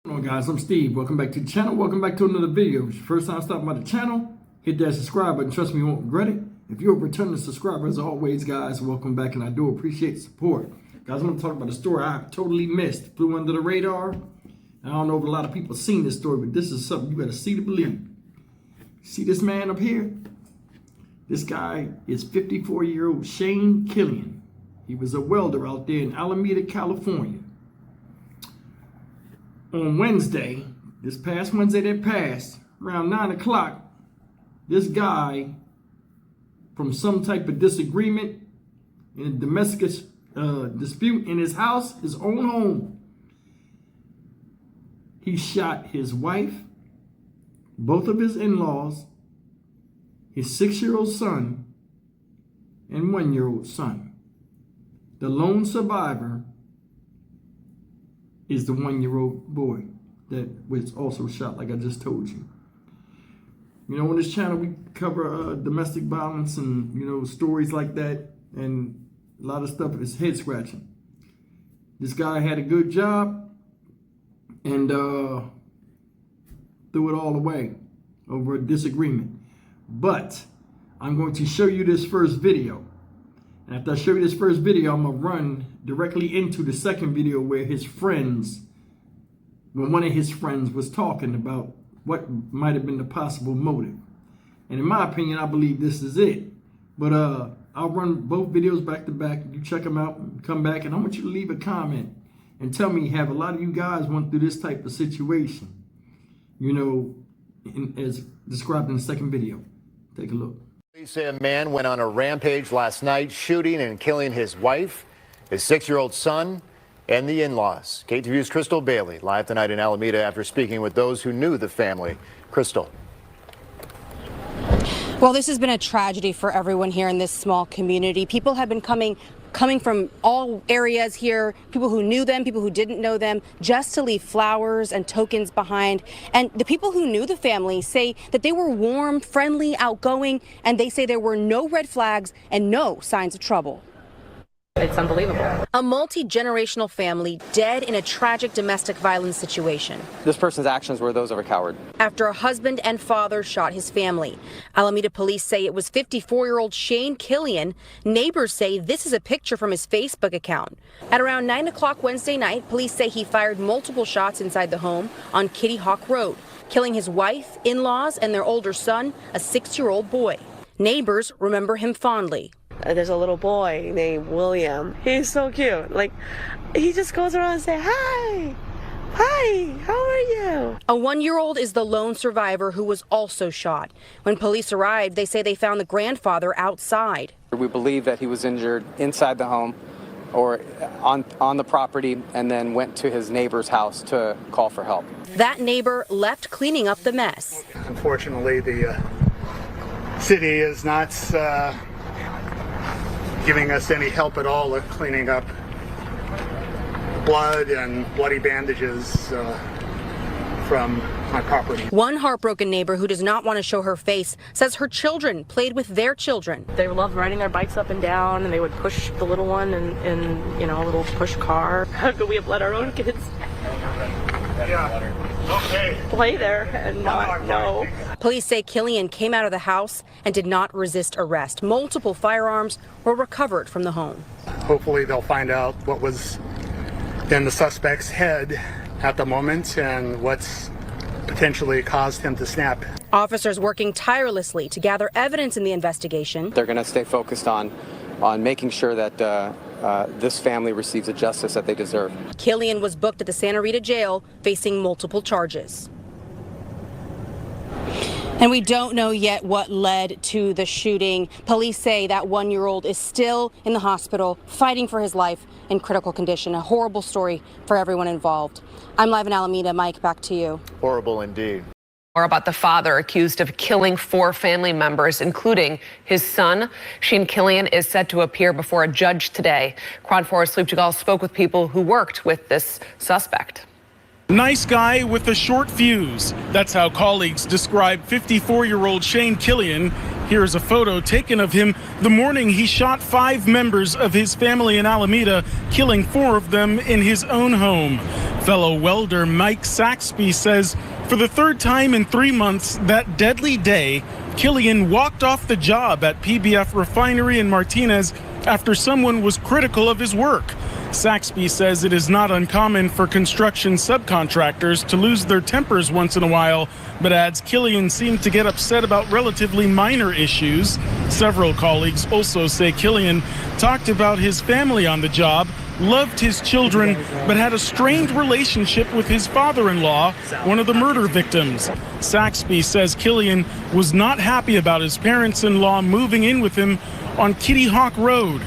Hello guys, I'm Steve. Welcome back to the channel. Welcome back to another video. If it's your first time stopping by the channel, hit that subscribe button. Trust me, you won't regret it. If you're a returning subscriber, as always, guys, welcome back, and I do appreciate the support. Guys, I'm going to talk about a story I totally missed. Flew under the radar. I don't know if a lot of people have seen this story, but this is something you got to see to believe. See this man up here? This guy is 54-year-old Shane Killian. He was a welder out there in Alameda, California. On Wednesday, this past Wednesday that passed, around 9 o'clock, this guy, from some type of disagreement in a domestic dispute in his house, his own home, he shot his wife, both of his in-laws, his 6-year-old son, and 1-year-old son. The lone survivor is the 1-year-old boy that was also shot, like I just told you. You know, on this channel, we cover domestic violence and, you know, stories like that. And a lot of stuff is head scratching. This guy had a good job and threw it all away over a disagreement. But I'm going to show you this first video. And after I show you this first video, I'm going to run directly into the second video where one of his friends was talking about what might have been the possible motive. And in my opinion, I believe this is it. But I'll run both videos back to back. You check them out and come back. And I want you to leave a comment and tell me, have a lot of you guys went through this type of situation? You know, as described in the second video. Take a look. Police say a man went on a rampage last night, shooting and killing his wife, his 6-year-old son, and the in-laws. KTVU's Crystal Bailey, live tonight in Alameda after speaking with those who knew the family. Crystal. Well, this has been a tragedy for everyone here in this small community. People have been coming from all areas here, people who knew them, people who didn't know them, just to leave flowers and tokens behind. And the people who knew the family say that they were warm, friendly, outgoing, and they say there were no red flags and no signs of trouble. It's unbelievable. A multi-generational family dead in a tragic domestic violence situation. This person's actions were those of a coward. After a husband and father shot his family. Alameda police say it was 54-year-old Shane Killian. Neighbors say this is a picture from his Facebook account. At around 9 o'clock Wednesday night, police say he fired multiple shots inside the home on Kitty Hawk Road, killing his wife, in-laws, and their older son, a 6-year-old boy. Neighbors remember him fondly. There's a little boy named William. He's so cute. Like, he just goes around and says, "Hi, hi, how are you?" A 1-year-old is the lone survivor who was also shot. When police arrived, they say they found the grandfather outside. We believe that he was injured inside the home or on the property, and then went to his neighbor's house to call for help. That neighbor left cleaning up the mess. Unfortunately, the city is not giving us any help at all with cleaning up blood and bloody bandages from my property. One heartbroken neighbor who does not want to show her face says her children played with their children. They loved riding their bikes up and down, and they would push the little one in you know, a little push car. How could we have let our own kids play there and not know? Police say Killian came out of the house and did not resist arrest. Multiple firearms were recovered from the home. Hopefully they'll find out what was in the suspect's head at the moment and what's potentially caused him to snap. Officers working tirelessly to gather evidence in the investigation. They're going to stay focused on making sure that this family receives the justice that they deserve. Killian was booked at the Santa Rita jail facing multiple charges. And we don't know yet what led to the shooting. Police say that 1-year-old is still in the hospital fighting for his life in critical condition. A horrible story for everyone involved. I'm live in Alameda. Mike, back to you. Horrible indeed. More about the father accused of killing 4 family members, including his son. Shane Killian is set to appear before a judge today. Quad 4 Sleep Jagal spoke with people who worked with this suspect. Nice guy with a short fuse. That's how colleagues describe 54-year-old Shane Killian. Here's a photo taken of him the morning he shot 5 members of his family in Alameda, killing 4 of them in his own home. Fellow welder Mike Saxby says for the third time in 3 months that deadly day, Killian walked off the job at PBF Refinery in Martinez after someone was critical of his work. Saxby says it is not uncommon for construction subcontractors to lose their tempers once in a while, but adds Killian seemed to get upset about relatively minor issues. Several colleagues also say Killian talked about his family on the job, loved his children, but had a strained relationship with his father-in-law, one of the murder victims. Saxby says Killian was not happy about his parents-in-law moving in with him on Kitty Hawk Road.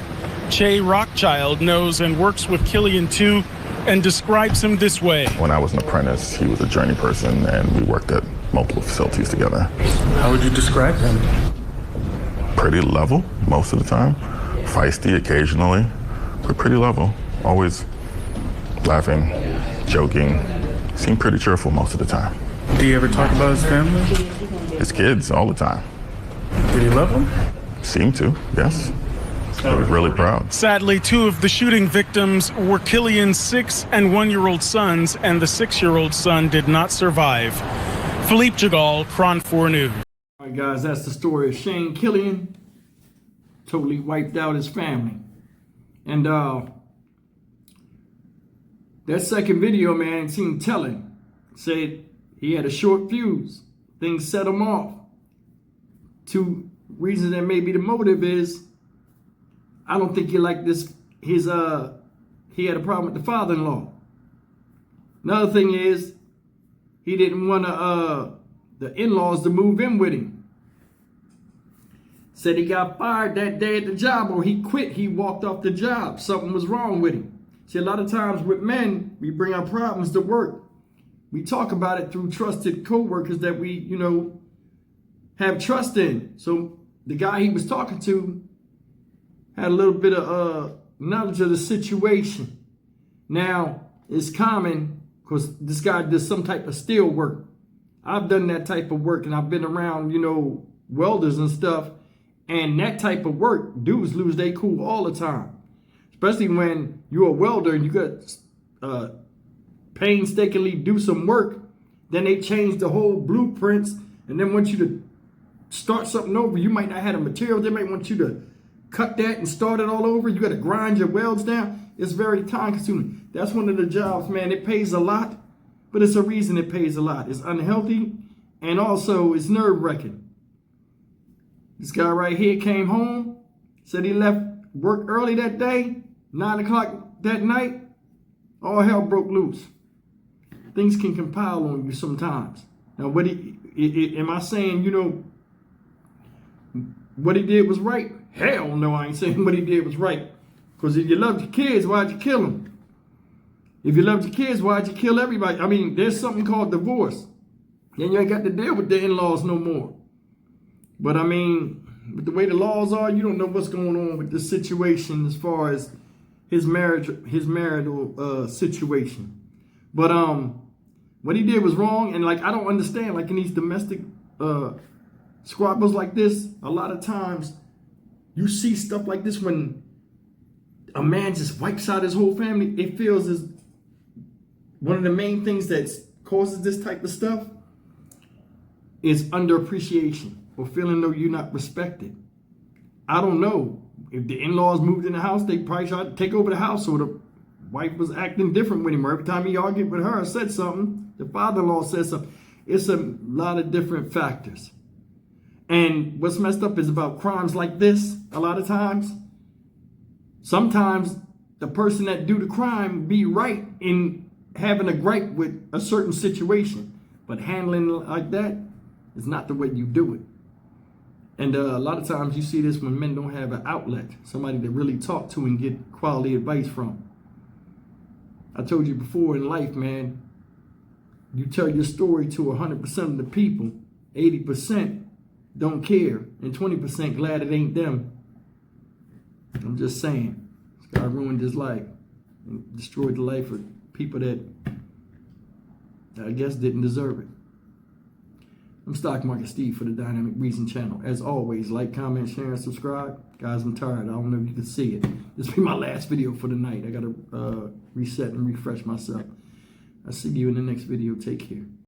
Che Rockchild knows and works with Killian too and describes him this way. When I was an apprentice, he was a journey person and we worked at multiple facilities together. How would you describe him? Pretty level most of the time, feisty occasionally, but pretty level. Always laughing, joking, seemed pretty cheerful most of the time. Do you ever talk about his family? His kids all the time. Did he love them? Seemed to, yes. I was really proud. Sadly, 2 of the shooting victims were Killian's 6- and 1-year-old sons, and the 6-year-old son did not survive. Philippe Jagal, Cron 4 News. All right, guys, that's the story of Shane Killian. Totally wiped out his family. And that second video, man, seemed telling. Said he had a short fuse. Things set him off. 2 reasons that maybe the motive is, I don't think he liked this. He had a problem with the father-in-law. Another thing is, he didn't want the in-laws to move in with him. Said he got fired that day at the job, or he quit. He walked off the job. Something was wrong with him. See, a lot of times with men, we bring our problems to work. We talk about it through trusted co-workers that we, have trust in. So the guy he was talking to had a little bit of knowledge of the situation. Now, it's common because this guy does some type of steel work. I've done that type of work, and I've been around, welders and stuff. And that type of work, dudes lose their cool all the time. Especially when you're a welder and you got painstakingly do some work. Then they change the whole blueprints and then want you to start something over. You might not have the material. They might want you to cut that and start it all over. You got to grind your welds down. It's very time consuming. That's one of the jobs, man. It pays a lot, but it's a reason it pays a lot. It's unhealthy and also it's nerve wracking. This guy right here came home, said he left work early that day, 9 o'clock that night. All hell broke loose. Things can compile on you sometimes. Now, am I saying, what he did was right? Hell no, I ain't saying what he did was right. Because if you loved your kids, why'd you kill them? If you loved your kids, why'd you kill everybody? I mean, there's something called divorce. Then you ain't got to deal with the in-laws no more. But I mean, with the way the laws are, you don't know what's going on with the situation as far as his marital situation. But what he did was wrong, and I don't understand. In these domestic squabbles like this, a lot of times you see stuff like this when a man just wipes out his whole family. It feels as one of the main things that causes this type of stuff is underappreciation or feeling though you're not respected. I don't know. If the in-laws moved in the house, they probably tried to take over the house, or the wife was acting different with him. Or every time he argued with her or said something, the father-in-law said something. It's a lot of different factors. And what's messed up is about crimes like this, a lot of times, sometimes the person that do the crime be right in having a gripe with a certain situation. But handling like that is not the way you do it. And a lot of times you see this when men don't have an outlet, somebody to really talk to and get quality advice from. I told you before in life, man, you tell your story to 100% of the people, 80% don't care, and 20% glad it ain't them. I'm just saying, this guy ruined his life and destroyed the life of people that I guess didn't deserve it. I'm Stock Market Steve for the Dynamic Reason channel. As always, like, comment, share, and subscribe. Guys, I'm tired. I don't know if you can see it. This will be my last video for the night. I got to reset and refresh myself. I'll see you in the next video. Take care.